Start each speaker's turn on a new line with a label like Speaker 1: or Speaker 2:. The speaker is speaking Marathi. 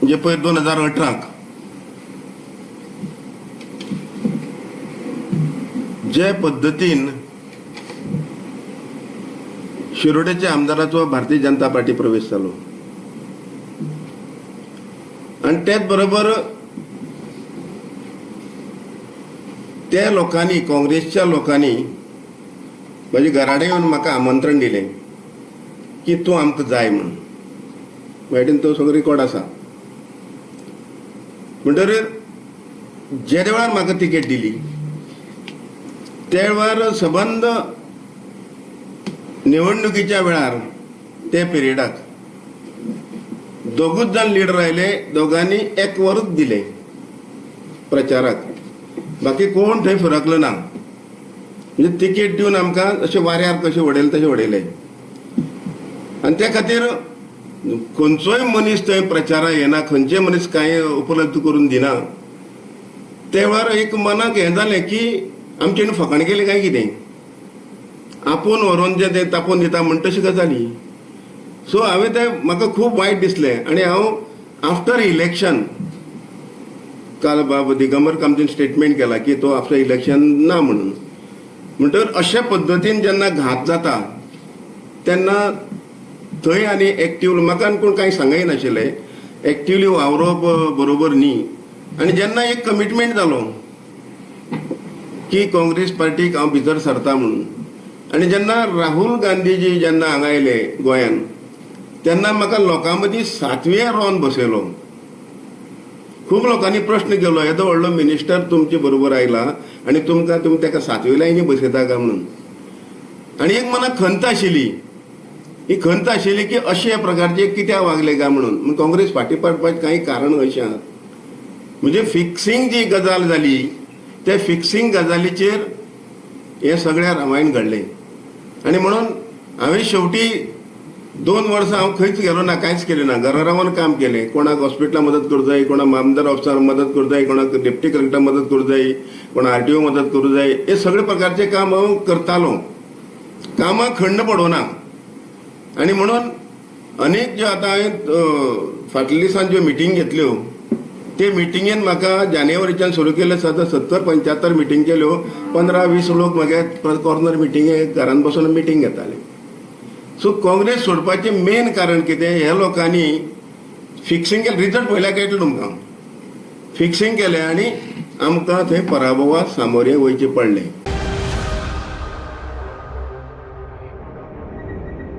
Speaker 1: म्हणजे पयर 2018 जे पद्धतीन शिरोडेच्या आमदाराचो भारतीय जनता पार्टी प्रवेश जालो आणि त्याच बरोबर त्या लोकांनी, काँग्रेसच्या लोकांनी माझ्या घराडे येऊन म्हाका आमंत्रण दिलें की तूं आमकां जाय म्हणून. वायटीन तो सगळो रिकॉर्ड आसा. म्हणटकीर जे वेळार म्हाका तिकेट दिली त्या वेळार सबंद निवडणुकीच्या वेळार ते पिरियडाक दोगूच जण लीडर आयले. दोगांनी 1 वरूच दिले प्रचाराक. बाकी कोण थंय फरकलो ना. म्हणजे तिकेट दिवन आमकां अशें वाऱ्यार कशें उडयलें तशें उडयलें. आनी त्या खातीर खंयचोय मनीस थंय प्रचाराक येना, खंयचेय मनीस कांय उपलब्ध करून दिना. त्या वेळार एक मनाक हें जालें की आमचें फकाण केलें काय कितें, आपूण व्हरून जें तें तापोवन दिता म्हण तशी गजाली. सो हांवें तें म्हाका खूब वायट दिसलें. आनी हांव आफ्टर इलेक्शन काल दिगंबर कामतीन स्टेटमेंट केला की तो आफ्टर इलेक्शन ना म्हणून. म्हणटकीर अशा पद्दतीन जेन्ना घात जाता तेन्ना थंय आनी एक्टिव्ह म्हाका कोण कांय सांगय नाशिल्लें. एक्टिव्हली वावरप बरोबर न्ही. आनी जेन्ना एक कमिटमेंट जालो की काँग्रेस पार्टीक हांव भितर सरता म्हणून, आनी जेन्ना राहुल गांधीजी जेन्ना हांगा आयले गोंयांत तेन्ना म्हाका लोकां मदीं 7वें रावन बसयलो. खूब लोकांनी प्रश्न केलो, येदो व्हडलो मिनिस्टर तुमचे बरोबर आयला आनी तुमी ताका 7वे लायनी बसयता काय म्हणून. आनी एक मनाक खंत आशिल्ली. ही खंत आशिल्ली की अशे प्रकारचे कित्याक वागले काय म्हणून. काँग्रेस फाटीं पडपाचें कांय कारण अशें आहात. म्हणजे फिक्सिंग जी गजाल जाली त्या फिक्सिंग गजालीचेर हें सगळें रामायण घडलें. आनी म्हणून हांवें शेवटी 2 वर्सां हांव खंयच गेलो ना, कांयच केलें ना. घरा रावन काम केलें. कोणाक हॉस्पिटलां मदत करूं जाय, कोणाक आमदार ऑफिसार मदत करूं जाय, कोणाक डेप्टी कलेक्टर मदत करूं जाय, कोणाक RTO मदत करूं जाय. हे सगळे प्रकारचे काम हांव करतालो. कामाक खंड पडोना. आनी म्हणून अनेक ज्यो आतां हांवें फाटल्या दिसान ज्यो मिटींग घेतल्यो ते मिटिंगेन म्हाका जानेवारीच्यान सुरू केले सद्दां 70-75 मिटींग केल्यो. 15-20 लोक म्हागे कॉर्नर मिटींगेक घरान बसून मिटींग घेताले. सो काँग्रेस सोडपाचें मेन कारण कितें, हे लोकांनी फिक्सिंग केलें. रिजल्ट पयल्या कळटलो तुमकां. फिक्सिंग केलें आनी आमकां थंय पराभवाक सामोरे वयचें पडलें.